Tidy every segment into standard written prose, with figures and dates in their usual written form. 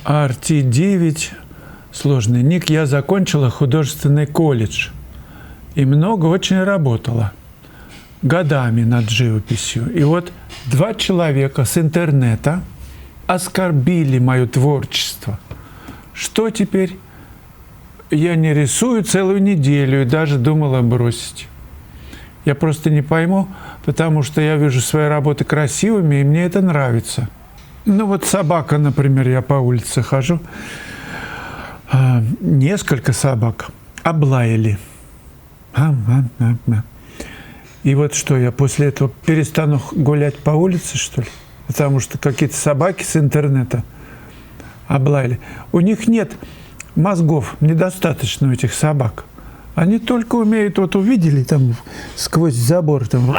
RT9, сложный ник. Я закончила художественный колледж и много очень работала годами над живописью. И вот 2 человека с интернета оскорбили мое творчество. Что теперь? Я не рисую целую неделю и даже думала бросить. Я просто не пойму, потому что я вижу свои работы красивыми, и мне это нравится. Ну вот собака, например, я по улице хожу, несколько собак облаяли. И вот что, я после этого перестану гулять по улице, что ли? Потому что какие-то собаки с интернета облаяли. У них нет мозгов, недостаточно у этих собак. Они только умеют, вот увидели там сквозь забор, там,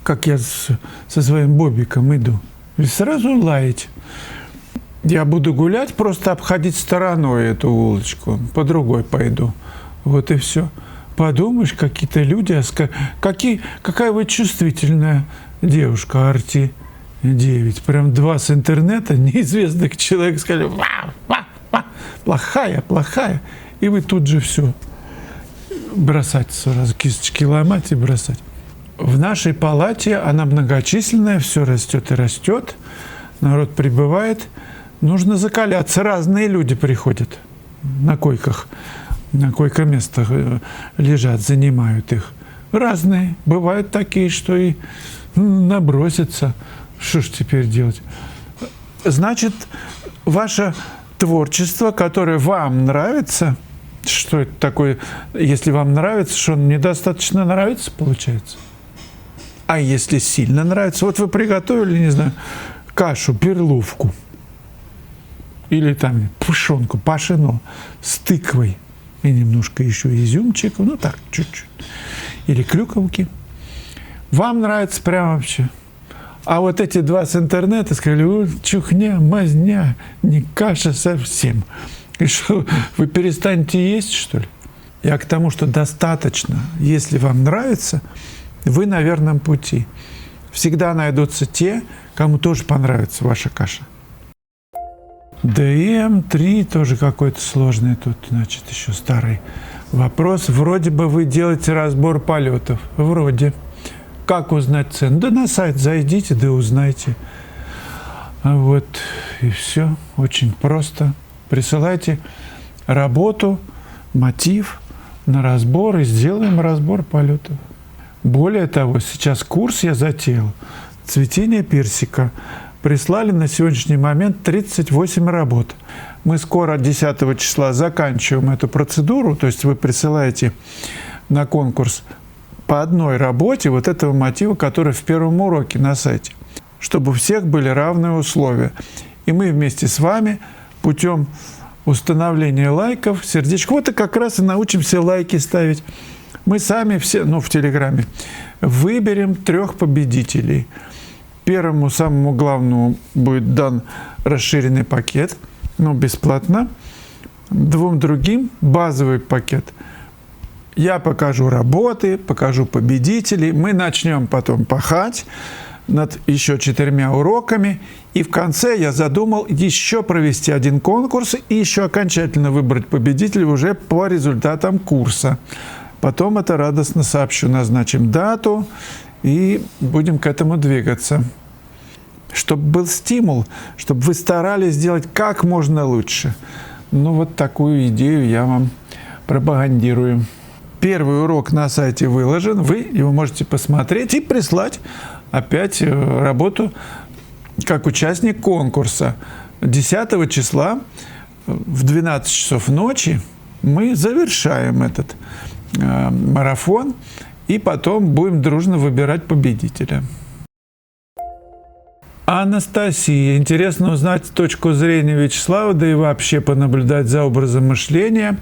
как я со своим Бобиком иду, и сразу лаять. Я буду гулять, просто обходить стороной эту улочку, по другой пойду. Вот и все. Подумаешь, какие-то люди, какая вы чувствительная девушка, RT9. Прям 2 с интернета, неизвестных человек сказали, плохая. И вы тут же все бросать сразу, кисточки ломать и бросать. В нашей палате она многочисленная, все растет и растет, народ прибывает. Нужно закаляться, разные люди приходят на койках, на койко-местах лежат, занимают их. Разные, бывают такие, что и набросятся. Что ж теперь делать? Значит, ваше творчество, которое вам нравится, что это такое, если вам нравится, что недостаточно нравится, получается? А если сильно нравится, вот вы приготовили, не знаю, кашу, перловку, или там пшенку, пашино с тыквой, и немножко еще изюмчика, ну так, чуть-чуть, или клюковки. Вам нравится прям вообще. А вот эти 2 с интернета сказали, чухня, мазня, не каша совсем. И что, вы перестанете есть, что ли? Я к тому, что достаточно, если вам нравится, вы на верном пути. Всегда найдутся те, кому тоже понравится ваша каша. DM3 тоже какой-то сложный тут, значит, еще старый вопрос. Вроде бы вы делаете разбор полетов. Вроде. Как узнать цену? Да на сайт зайдите, да узнайте. Вот и все. Очень просто. Присылайте работу, мотив на разбор и сделаем разбор полетов. Более того, сейчас курс я затеял. Цветение персика. Прислали на сегодняшний момент 38 работ. Мы скоро 10 числа заканчиваем эту процедуру, то есть вы присылаете на конкурс по одной работе вот этого мотива, который в первом уроке на сайте, чтобы у всех были равные условия. И мы вместе с вами путем установления лайков, сердечко, вот и как раз и научимся лайки ставить. Мы сами все, в Телеграме, выберем 3 победителей. Первому, самому главному, будет дан расширенный пакет, бесплатно. 2 другим базовый пакет. Я покажу работы, покажу победителей. Мы начнем потом пахать над еще 4 уроками. И в конце я задумал еще провести 1 конкурс и еще окончательно выбрать победителей уже по результатам курса. Потом это радостно сообщу, назначим дату и будем к этому двигаться. Чтобы был стимул, чтобы вы старались сделать как можно лучше. Вот такую идею я вам пропагандирую. Первый урок на сайте выложен, вы его можете посмотреть и прислать опять работу как участник конкурса. 10 числа в 12 часов ночи мы завершаем этот марафон и потом будем дружно выбирать победителя. Анастасия. Интересно узнать точку зрения Вячеслава, да и вообще понаблюдать за образом мышления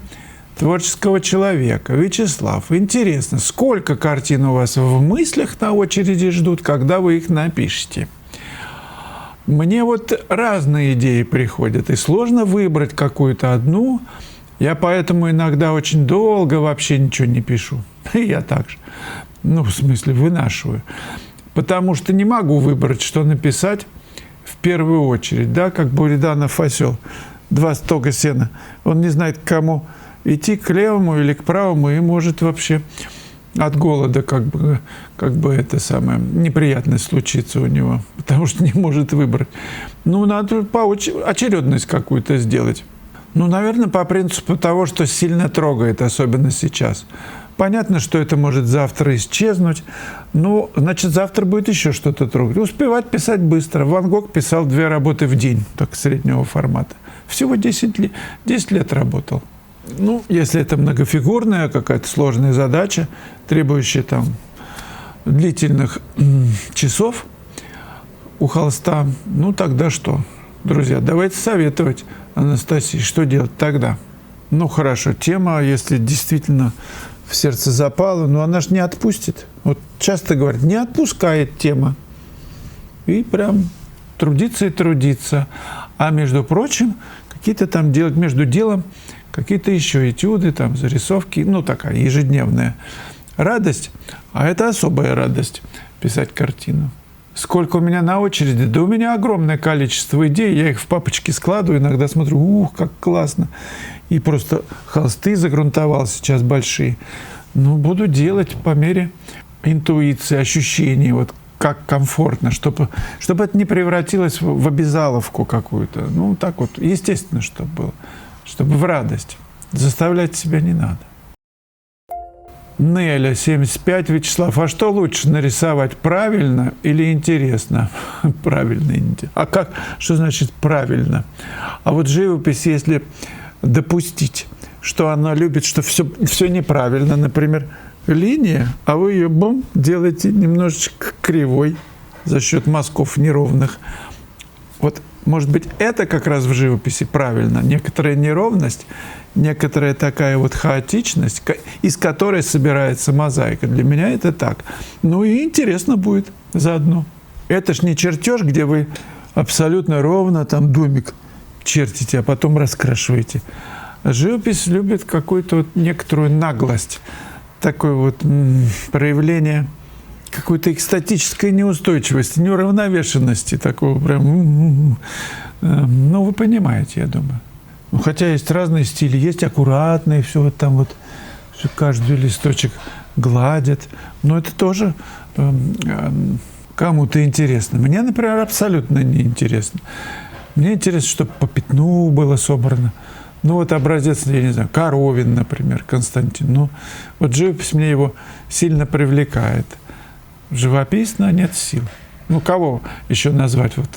творческого человека. Вячеслав, интересно, сколько картин у вас в мыслях на очереди ждут, когда вы их напишете? Мне разные идеи приходят, и сложно выбрать какую-то одну. Я поэтому иногда очень долго вообще ничего не пишу. Я так же. В смысле, вынашиваю. Потому что не могу выбрать, что написать в первую очередь, да, как Буриданов осел, 2 стога сена. Он не знает, к кому идти, к левому или к правому, и может вообще от голода как бы это самое неприятность случится у него, потому что не может выбрать. Ну, надо очередность какую-то сделать. Ну, наверное, по принципу того, что сильно трогает, особенно сейчас. Понятно, что это может завтра исчезнуть, но, значит, завтра будет еще что-то трогать. Успевать писать быстро. Ван Гог писал 2 работы в день, так среднего формата. Всего 10 лет работал. Ну, если это многофигурная какая-то сложная задача, требующая там длительных часов у холста, ну, тогда что? Друзья, давайте советовать Анастасии, что делать тогда. Ну, хорошо, тема, если действительно в сердце запала, но она же не отпустит. Вот часто говорят, не отпускает тема. И прям трудиться и трудиться. А между прочим, какие-то там делать между делом, какие-то еще этюды, там, зарисовки, ну, такая ежедневная радость. А это особая радость – писать картину. Сколько у меня на очереди? Да у меня огромное количество идей, я их в папочки складываю, иногда смотрю, ух, как классно. И просто холсты загрунтовал сейчас большие. Ну, буду делать по мере интуиции, ощущений, вот как комфортно, чтобы это не превратилось в обязаловку какую-то. Ну, так вот, естественно, чтобы было. Чтобы в радость. Заставлять себя не надо. Неля, 75. Вячеслав, а что лучше нарисовать, правильно или интересно? Правильно. А как? Что значит правильно? А вот живопись, если допустить, что она любит, что все неправильно, например, линия, а вы ее, бум, делаете немножечко кривой за счет мазков неровных. Вот, может быть, это как раз в живописи правильно. Некоторая неровность, некоторая такая вот хаотичность, из которой собирается мозаика. Для меня это так. Ну и интересно будет заодно. Это ж не чертеж, где вы абсолютно ровно там домик чертите, а потом раскрашиваете. Живопись любит какую-то вот некоторую наглость, такое вот проявление какой-то экстатической неустойчивости, неуравновешенности, такого прям, ну, вы понимаете, я думаю. Ну, хотя есть разные стили, есть аккуратные, все вот там вот, каждый листочек гладят, но это тоже кому-то интересно. Мне, например, абсолютно неинтересно. Мне интересно, чтобы по пятну было собрано. Ну, вот образец, я не знаю, Коровин, например, Константин. Ну, вот живопись мне его сильно привлекает. Живописно нет сил. Ну, кого еще назвать вот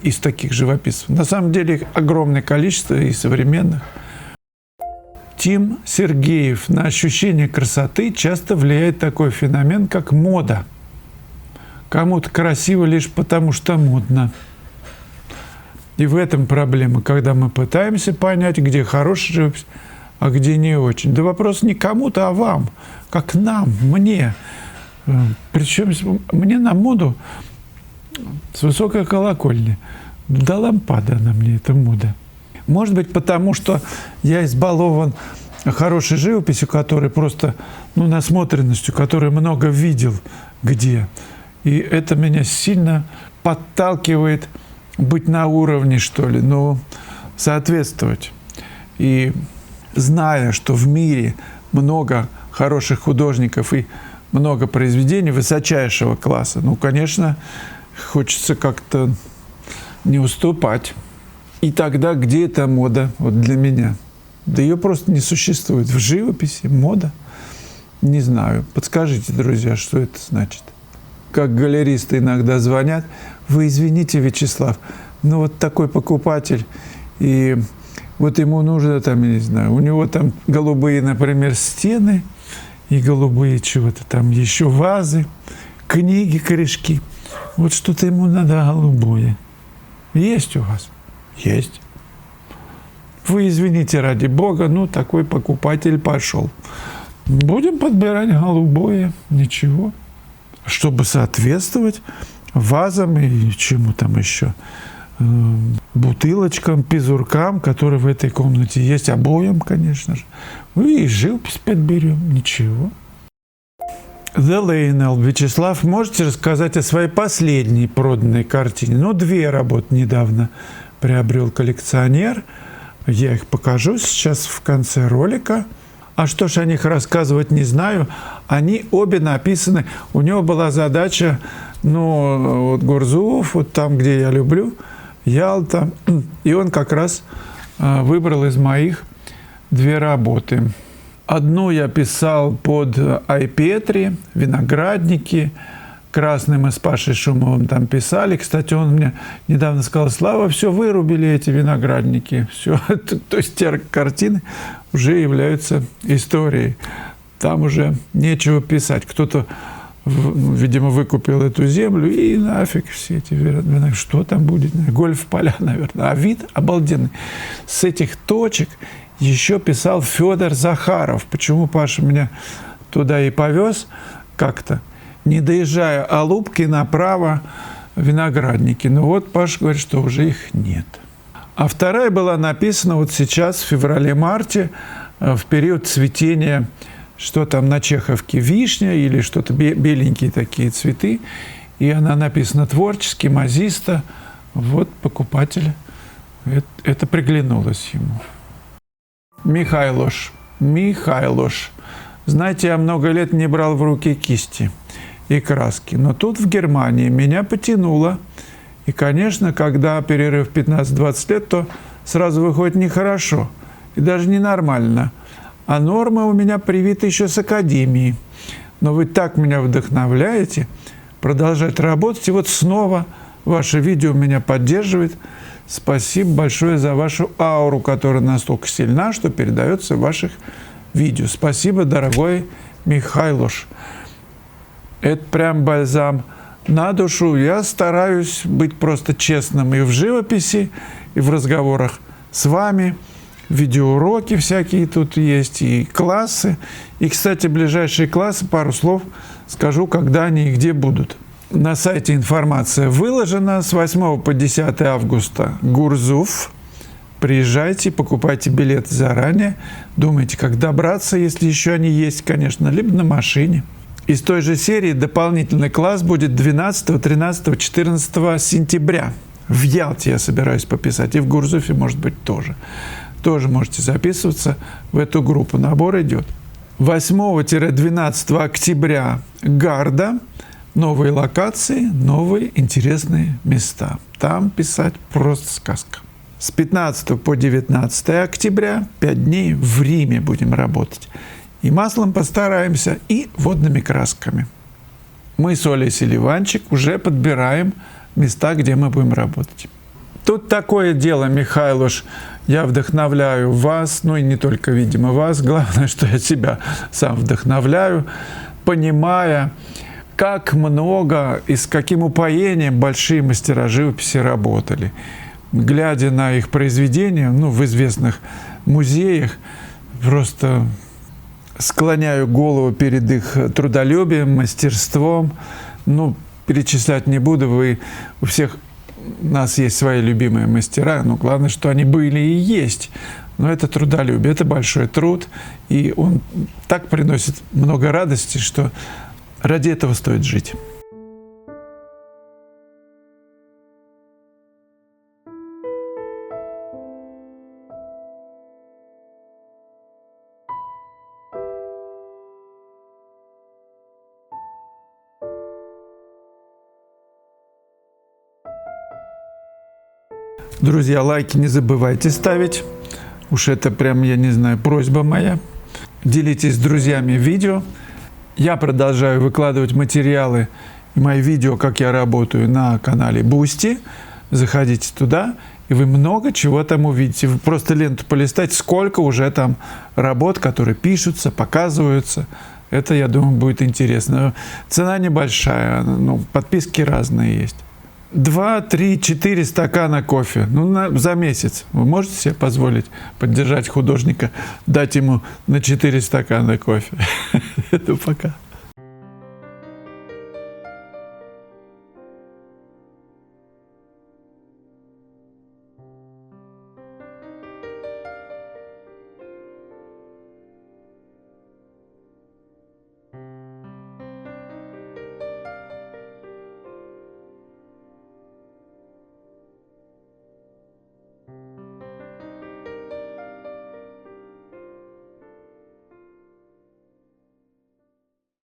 из таких живописцев? На самом деле их огромное количество и современных. Тим Сергеев. На ощущение красоты часто влияет такой феномен, как мода. Кому-то красиво лишь потому, что модно. И в этом проблема, когда мы пытаемся понять, где хорошая живопись, а где не очень. Да вопрос не кому-то, а вам, как нам, мне. Причем мне на моду с высокой колокольни. Да лампада на мне, эта мода. Может быть, потому что я избалован хорошей живописью, которая просто, ну, насмотренностью, которую много видел где. И это меня сильно подталкивает быть на уровне, что ли, но соответствовать. И зная, что в мире много хороших художников и много произведений высочайшего класса, ну, конечно, хочется как-то не уступать. И тогда где эта мода вот для меня? Да ее просто не существует. В живописи мода? Не знаю. Подскажите, друзья, что это значит? Как галеристы иногда звонят: вы извините, Вячеслав, ну вот такой покупатель, и вот ему нужно там, я не знаю, у него там голубые, например, стены, и голубые чего-то там еще вазы, книги, корешки. Вот что-то ему надо голубое. Есть у вас? Есть. Вы извините, ради Бога, ну такой покупатель пошел. Будем подбирать голубое, ничего. Чтобы соответствовать вазам и чему там еще, бутылочкам, пизуркам, которые в этой комнате есть, обоям, конечно же. И живопись подберем, ничего. The Lionel. Вячеслав, можете рассказать о своей последней проданной картине? Ну, 2 работы недавно приобрел коллекционер. Я их покажу сейчас в конце ролика. А что ж о них рассказывать, не знаю. Они обе написаны. У него была задача, ну, вот Гурзуф, вот там, где я люблю, Ялта. И он как раз выбрал из моих 2 работы. Одну я писал под Айпетри, «Виноградники». Красным мы с Пашей Шумовым там писали. Кстати, он мне недавно сказал: Слава, все, вырубили эти виноградники. Все. То есть те картины уже являются историей. Там уже нечего писать. Кто-то, видимо, выкупил эту землю, и нафиг все эти виноградники. Что там будет? Гольф-поля, наверное. А вид обалденный. С этих точек еще писал Федор Захаров. Почему Паша меня туда и повез как-то? Не доезжая Алупки, направо виноградники. Ну вот Паша говорит, что уже их нет. А вторая была написана вот сейчас, в феврале-марте, в период цветения, что там на Чеховке, вишня или что-то, беленькие такие цветы. И она написана творчески, мазисто. Вот покупатель. Это приглянулось ему. Михайлош. Знаете, я много лет не брал в руки кисти и краски. Но тут, в Германии, меня потянуло. И, конечно, когда перерыв 15-20 лет, то сразу выходит нехорошо. И даже ненормально. А нормы у меня привиты еще с академии. Но вы так меня вдохновляете продолжать работать. И вот снова ваше видео меня поддерживает. Спасибо большое за вашу ауру, которая настолько сильна, что передается в ваших видео. Спасибо, дорогой Михайлош. Это прям бальзам на душу. Я стараюсь быть просто честным и в живописи, и в разговорах с вами. Видеоуроки всякие тут есть, и классы. И, кстати, ближайшие классы, пару слов скажу, когда они и где будут. На сайте информация выложена с 8 по 10 августа. Гурзуф. Приезжайте, покупайте билеты заранее. Думайте, как добраться, если еще они есть, конечно, либо на машине. Из той же серии дополнительный класс будет 12, 13, 14 сентября. В Ялте я собираюсь пописать, и в Гурзуфе, может быть, тоже. Тоже можете записываться в эту группу. Набор идет. 8-12 октября Гарда. Новые локации, новые интересные места. Там писать просто сказка. С 15 по 19 октября 5 дней в Риме будем работать. И маслом постараемся, и водными красками. Мы с Олей Селиванчик уже подбираем места, где мы будем работать. Тут такое дело, Михайлош. Я вдохновляю вас, ну и не только, видимо, вас. Главное, что я себя сам вдохновляю, понимая, как много и с каким упоением большие мастера живописи работали. Глядя на их произведения, ну, в известных музеях, просто склоняю голову перед их трудолюбием, мастерством. Ну, перечислять не буду, у всех у нас есть свои любимые мастера, но главное, что они были и есть. Но это трудолюбие, это большой труд, и он так приносит много радости, что ради этого стоит жить. Друзья, лайки не забывайте ставить. Уж это прям, я не знаю, просьба моя. Делитесь с друзьями видео. Я продолжаю выкладывать материалы и мои видео, как я работаю, на канале Boosty. Заходите туда, и вы много чего там увидите. Вы просто ленту полистайте, сколько уже там работ, которые пишутся, показываются. Это, я думаю, будет интересно. Цена небольшая, ну, подписки разные есть. 2, 3, 4 стакана кофе. Ну, за месяц. Вы можете себе позволить поддержать художника, дать ему на 4 стакана кофе? Это пока.